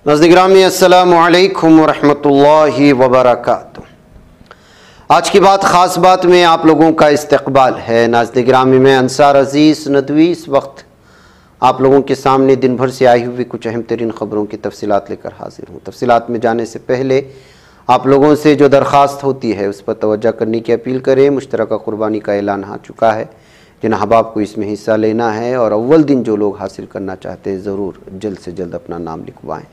ناظرین گرامی السلام علیکم ورحمۃ اللہ وبرکاتہ۔ آج کی بات خاص بات میں آپ لوگوں کا استقبال ہے۔ ناظرین گرامی میں انصار عزیز ندوی اس وقت آپ لوگوں کے سامنے دن بھر سے آئی ہوئی کچھ اہم ترین خبروں کی تفصیلات لے کر حاضر ہوں۔ تفصیلات میں جانے سے پہلے آپ لوگوں سے جو درخواست ہوتی ہے اس پر توجہ کرنے کی اپیل کریں۔ مشترکہ قربانی کا اعلان ہو چکا ہے، جن احباب کو اس میں حصہ لینا ہے اور اول دن جو لوگ حاصل کرنا چاہتے ہیں ضرور جلد سے جلد اپنا نام لکھوائیں۔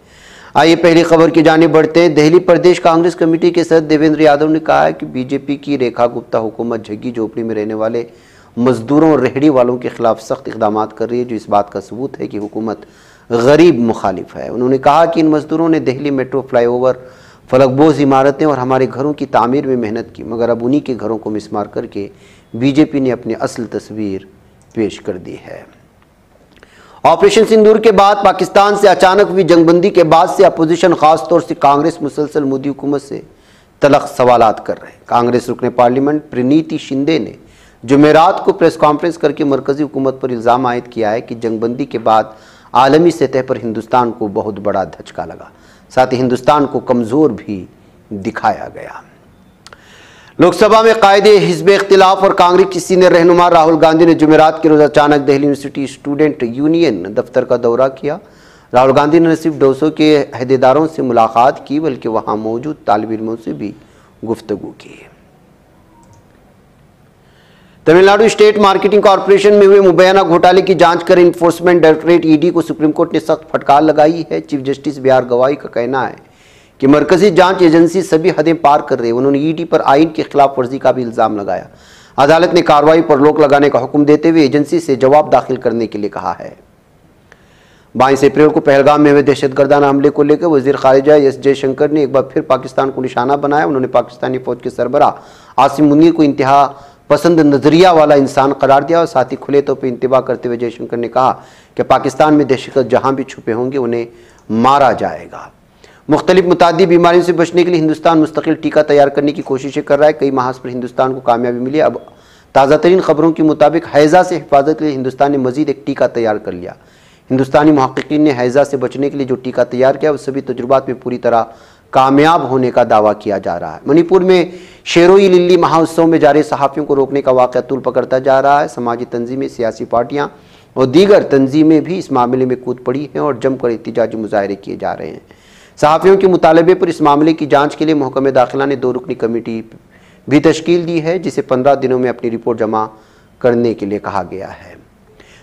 آئیے پہلی خبر کی جانب بڑھتے ہیں۔ دہلی پردیش کانگریس کمیٹی کے صدر دیویندر یادو نے کہا ہے کہ بی جے پی کی ریکھا گپتا حکومت جھگی جھوپڑی میں رہنے والے مزدوروں اور ریہڑی والوں کے خلاف سخت اقدامات کر رہی ہے، جو اس بات کا ثبوت ہے کہ حکومت غریب مخالف ہے۔ انہوں نے کہا کہ ان مزدوروں نے دہلی میٹرو فلائی اوور، فلک بوز عمارتیں اور ہمارے گھروں کی تعمیر میں محنت کی، مگر اب انہی کے گھروں کو مسمار کر کے بی جے پی نے اپنی اصل تصویر پیش کر دی ہے۔ آپریشن سندور کے بعد پاکستان سے اچانک ہوئی جنگ بندی کے بعد سے اپوزیشن خاص طور سے کانگریس مسلسل مودی حکومت سے تلخ سوالات کر رہے ہیں۔ کانگریس رکن پارلیمنٹ پرنیتی شندے نے جمعرات کو پریس کانفرنس کر کے مرکزی حکومت پر الزام عائد کیا ہے کہ جنگ بندی کے بعد عالمی سطح پر ہندوستان کو بہت بڑا دھچکا لگا، ساتھ ہی ہندوستان کو کمزور بھی دکھایا گیا۔ لوک سبھا میں قائد حزب اختلاف اور کانگریس کی سینئر رہنما راہل گاندھی نے جمعرات کے روز اچانک دہلی یونیورسٹی اسٹوڈنٹ یونین دفتر کا دورہ کیا۔ راہل گاندھی نے نہ صرف ڈوسو کے عہدیداروں سے ملاقات کی بلکہ وہاں موجود طالب علموں سے بھی گفتگو کی۔ Tamil Nadu state marketing corporation میں ہوئے مبینہ گھوٹالے کی جانچ کر انفورسمنٹ ڈائریکٹوریٹ ای ڈی کو سپریم کورٹ نے سخت پھٹکار لگائی ہے۔ چیف جسٹس بی آر گوائی کا کہنا ہے کہ مرکزی جانچ ایجنسی سبھی حدیں پار کر رہی ہے۔ انہوں نے ای ڈی پر آئین کی خلاف ورزی کا بھی الزام لگایا۔ عدالت نے کارروائی پر روک لگانے کا حکم دیتے ہوئے ایجنسی سے جواب داخل کرنے کے لیے کہا ہے۔ 22 اپریل کو پہلگام میں ہوئے دہشت گردانہ حملے کو لے کر وزیر خارجہ ایس جے شنکر نے ایک بار پھر پاکستان کو نشانہ بنایا۔ انہوں نے پاکستانی فوج کے سربراہ عاصم منیر کو انتہا پسند نظریہ والا انسان قرار دیا اور ساتھ ہی کھلے طور پر انتباہ کرتے ہوئے جے شنکر نے کہا کہ پاکستان میں دہشت گرد جہاں بھی چھپے ہوں گے انہیں مارا جائے گا۔ مختلف متعدی بیماریوں سے بچنے کے لیے ہندوستان مستقل ٹیکہ تیار کرنے کی کوششیں کر رہا ہے۔ کئی محاذ پر ہندوستان کو کامیابی ملی۔ اب تازہ ترین خبروں کے مطابق ہیضہ سے حفاظت کے لیے ہندوستان نے مزید ایک ٹیکہ تیار کر لیا۔ ہندوستانی محققین نے ہیضہ سے بچنے کے لیے جو ٹیکہ تیار کیا وہ سبھی تجربات میں پوری طرح کامیاب ہونے کا دعویٰ کیا جا رہا ہے۔ منی پور میں شیروئی للی مہوتسو میں جاری صحافیوں کو روکنے کا واقعہ طول پکڑتا جا رہا ہے۔ سماجی تنظیمیں، سیاسی پارٹیاں اور دیگر تنظیمیں بھی اس معاملے میں کود پڑی ہیں اور جم کر احتجاجی مظاہرے کیے جا رہے ہیں۔ صحافیوں کے مطالبے پر اس معاملے کی جانچ کے لیے محکمہ داخلہ نے 2 رکنی کمیٹی بھی تشکیل دی ہے، جسے 15 دنوں میں اپنی رپورٹ جمع کرنے کے لیے کہا گیا ہے۔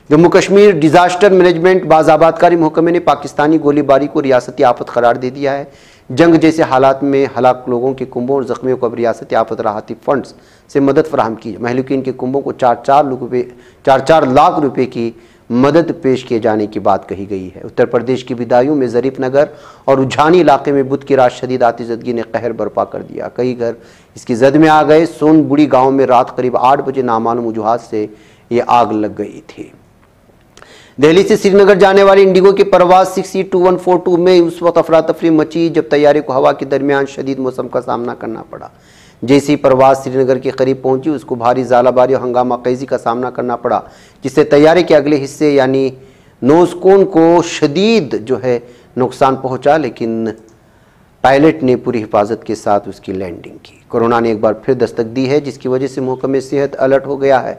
جموں کشمیر ڈیزاسٹر مینجمنٹ باز آبادکاری محکمے نے پاکستانی گولی باری کو ریاستی آفت قرار دے دیا ہے۔ جنگ جیسے حالات میں ہلاک لوگوں کے کنبوں اور زخمیوں کو اب ریاستی آفت راحتی فنڈز سے مدد فراہم کی ہے۔ مہلوکین کے کنبوں کو 4 لاکھ روپے کی مدد پیش کیے جانے کی بات کہی گئی ہے۔ اتر پردیش کی بدایوں میں ظریف نگر اور اجھانی علاقے میں بدھ کی رات شدید آتش زدگی نے قہر برپا کر دیا۔ کئی گھر اس کی زد میں آ گئے۔ سون بڑی گاؤں میں رات قریب 8 بجے نامعلوم وجوہات سے یہ آگ لگ گئی تھی۔ دہلی سے سری نگر جانے والی انڈیگو کی پرواز 6E2142 میں اس وقت افراتفری مچی جب طیارے کو ہوا کے درمیان شدید موسم کا سامنا کرنا پڑا۔ جیسی پرواز سری نگر کے قریب پہنچی اس کو بھاری ژالہ باری اور ہنگامہ خیزی کا سامنا کرنا پڑا، جس سے طیارے کے اگلے حصے یعنی نوز کون کو شدید نقصان پہنچا، لیکن پائلٹ نے پوری حفاظت کے ساتھ اس کی لینڈنگ کی۔ کورونا نے ایک بار پھر دستک دی ہے، جس کی وجہ سے محکمہ صحت الرٹ ہو گیا ہے۔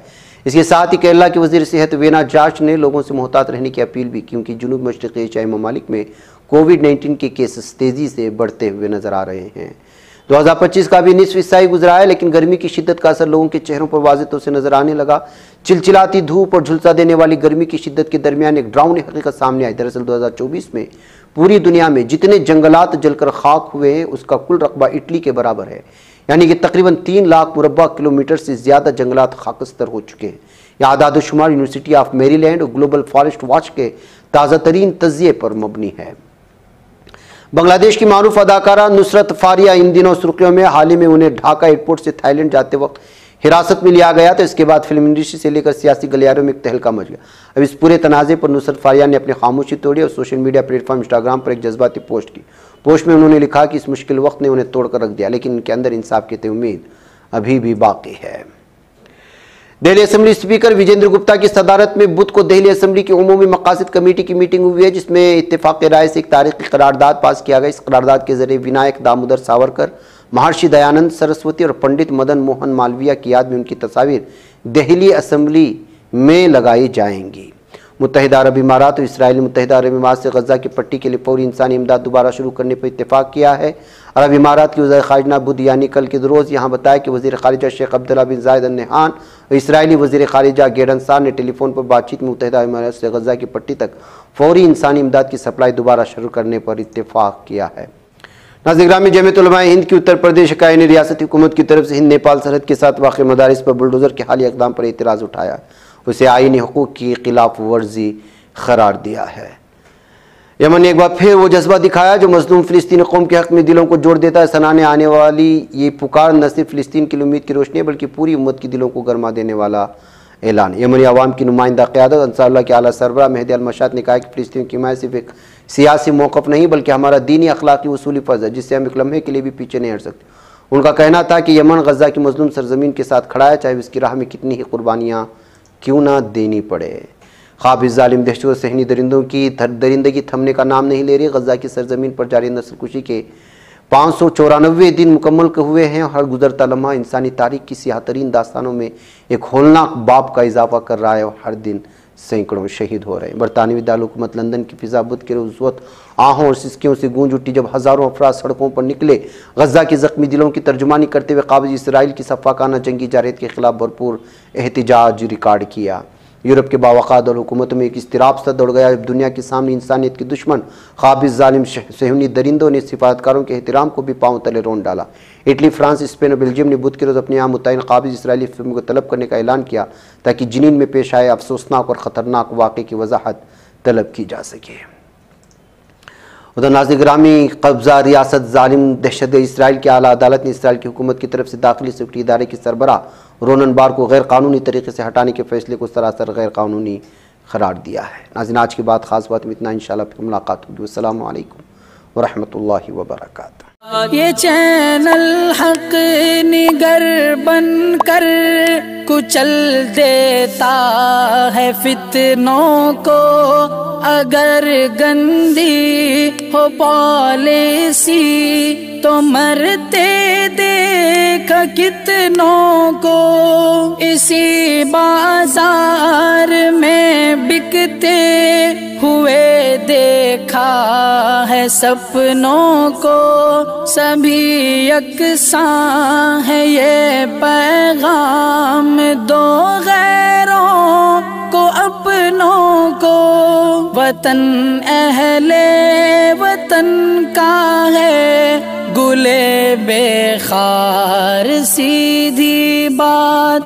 اس کے ساتھ ہی کیرلا کے وزیر صحت وینا جارج نے لوگوں سے محتاط رہنے کی اپیل بھی کی، کیونکہ جنوب مشرقی ایشیائی ممالک میں کووڈ-19 کے کیسز تیزی سے بڑھتے ہوئے نظر آ رہے ہیں۔ 2025 کا بھی نصف حصہ ہی گزرا ہے، لیکن گرمی کی شدت کا اثر لوگوں کے چہروں پر واضح طور سے نظر آنے لگا۔ چلچلاتی دھوپ اور جھلسا دینے والی گرمی کی شدت کے درمیان ایک ڈراؤنی حقیقت سامنے آئی۔ دراصل 2024 میں پوری دنیا میں جتنے جنگلات جل کر خاک ہوئے ہیں اس کا کل رقبہ اٹلی کے برابر ہے، یعنی کہ تقریباً 3 لاکھ مربع کلومیٹر سے زیادہ جنگلات خاکستر ہو چکے ہیں۔ یہ اعداد و شمار یونیورسٹی آف میری لینڈ اور گلوبل فارسٹ واچ کے تازہ ترین تجزیے پر مبنی ہے۔ بنگلہ دیش کی معروف اداکارہ نصرت فاریہ ان دنوں سرخیوں میں۔ حال ہی میں انہیں ڈھاکہ ایئرپورٹ سے تھائی لینڈ جاتے وقت حراست میں لیا گیا، تو اس کے بعد فلم انڈسٹری سے لے کر سیاسی گلیاروں میں ایک تہلکہ مچ گیا۔ اب اس پورے تنازع پر نصرت فاریہ نے اپنی خاموشی توڑی اور social media platform Instagram پر ایک جذباتی پوسٹ کی۔ پوسٹ میں انہوں نے لکھا کہ اس مشکل وقت نے انہیں توڑ کر رکھ دیا، لیکن ان کے اندر انصاف کی امید ابھی بھی باقی ہے۔ دہلی اسمبلی اسپیکر وجیندر گپتا کی صدارت میں بدھ کو دہلی اسمبلی کی عمومی مقاصد کمیٹی کی میٹنگ ہوئی ہے، جس میں اتفاق رائے سے ایک تاریخی قرارداد پاس کیا گیا۔ اس قرارداد کے ذریعے ونائک دامودر ساورکر، مہارشی دیانند سرسوتی اور پنڈت مدن موہن مالویہ کی یاد میں ان کی تصاویر دہلی اسمبلی میں لگائی جائیں گی۔ متحدہ عرب امارات اور اسرائیل نے متحدہ عرب امارات سے غزہ کی پٹی کے لیے فوری انسانی امداد دوبارہ شروع کرنے پر اتفاق کیا ہے۔ عرب امارات کی وزیر خارجہ بدھ یعنی کل کے روز یہاں بتایا کہ وزیر خارجہ شیخ عبداللہ بن زائد ال نہیان اور اسرائیلی وزیر خارجہ گیڈن سار نے ٹیلی فون پر بات چیت میں متحدہ عرب امارات سے غزہ کی پٹی تک فوری انسانی امداد کی سپلائی دوبارہ شروع کرنے پر اتفاق کیا ہے۔ ناظرین گرامی، جمعیت علماء ہند کی اتر پردیش اکائی نے ریاستی حکومت کی طرف سے ہند نیپال سرحد کے ساتھ واقع مدارس پر بلڈوزر کے حالیہ اقدام پر اعتراض اٹھایا، اسے آئینی حقوق کی خلاف ورزی قرار دیا ہے۔ یمن نے ایک بار پھر وہ جذبہ دکھایا جو مظلوم فلسطینی قوم کے حق میں دلوں کو جوڑ دیتا ہے۔ سنانے آنے والی یہ پکار نہ صرف فلسطین کی امید کی روشنی ہے بلکہ پوری امت کی دلوں کو گرما دینے والا اعلان۔ یمنی عوام کی نمائندہ قیادت انصار اللہ کے اعلیٰ سربراہ مہدی المشات نے کہا کہ فلسطین کی حمایت صرف ایک سیاسی موقف نہیں بلکہ ہمارا دینی اخلاقی اصولی فرض ہے، جس سے ہم ایک لمحے کے لیے بھی پیچھے نہیں ہٹ سکتے۔ ان کا کہنا تھا کہ یمن غزہ کی مظلوم سرزمین کے ساتھ کھڑا ہے، چاہے اس کی راہ میں کتنی ہی قربانیاں کیوں نہ دینی پڑے۔ خواب اس ظالم دہشت و صہنی درندوں کی درندگی تھمنے کا نام نہیں لے رہی۔ غزہ کی سرزمین پر جاری نسل کشی کے 594 دن مکمل ہوئے ہیں اور ہر گزرتا لمحہ انسانی تاریخ کی سیاہ ترین داستانوں میں ایک ہولناک باب کا اضافہ کر رہا ہے اور ہر دن سینکڑوں شہید ہو رہے ہیں۔ برطانوی دارالحکومت لندن کی فضا بدھ کے روز اس وقت آہوں اور سسکیوں سے گونج اٹھی جب ہزاروں افراد سڑکوں پر نکلے، غزہ کے زخمی دلوں کی ترجمانی کرتے ہوئے قابض اسرائیل کی سفاکانہ جنگی جارحیت کے خلاف بھرپور احتجاج ریکارڈ کیا۔ یورپ کے باوقار حکومتوں میں ایک اضطراب سا دوڑ گیا جب دنیا کے سامنے انسانیت کے دشمن قابض ظالم صہیونی درندوں نے سفارتکاروں کے احترام کو بھی پاؤں تلے رون ڈالا۔ اٹلی، فرانس، اسپین اور بیلجیم نے بدھ کے روز اپنے یہاں متعین قابض اسرائیلی فلموں کو طلب کرنے کا اعلان کیا تاکہ جنین میں پیش آئے افسوسناک اور خطرناک واقعے کی وضاحت طلب کی جا سکے۔ ادھر ناظرین گرامی، قبضہ ریاست ظالم دہشت گرد اسرائیل کی اعلیٰ عدالت نے اسرائیل کی حکومت کی طرف سے داخلی سیکورٹی ادارے کے سربراہ رونن بار کو غیر قانونی طریقے سے ہٹانے کے فیصلے کو سراسر غیر قانونی قرار دیا ہے۔ ناظرین آج کی بات خاص بات میں اتنا، انشاءاللہ پھر ملاقات ہوگی۔ السلام علیکم ورحمۃ اللہ وبرکاتہ۔ یہ چینل حق نگر بن کر کچل دیتا ہے فتنوں کو، اگر گندی ہو پالیسی تو مرتے دیکھ کتنوں کو، اسی بازار میں بکتے ہوئے دیکھا ہے سپنوں کو، سبھی یکساں ہے یہ پیغام دو غیروں کو اپنوں کو، وطن اہل وطن کا ہے گلے بے خار سیدھی بات۔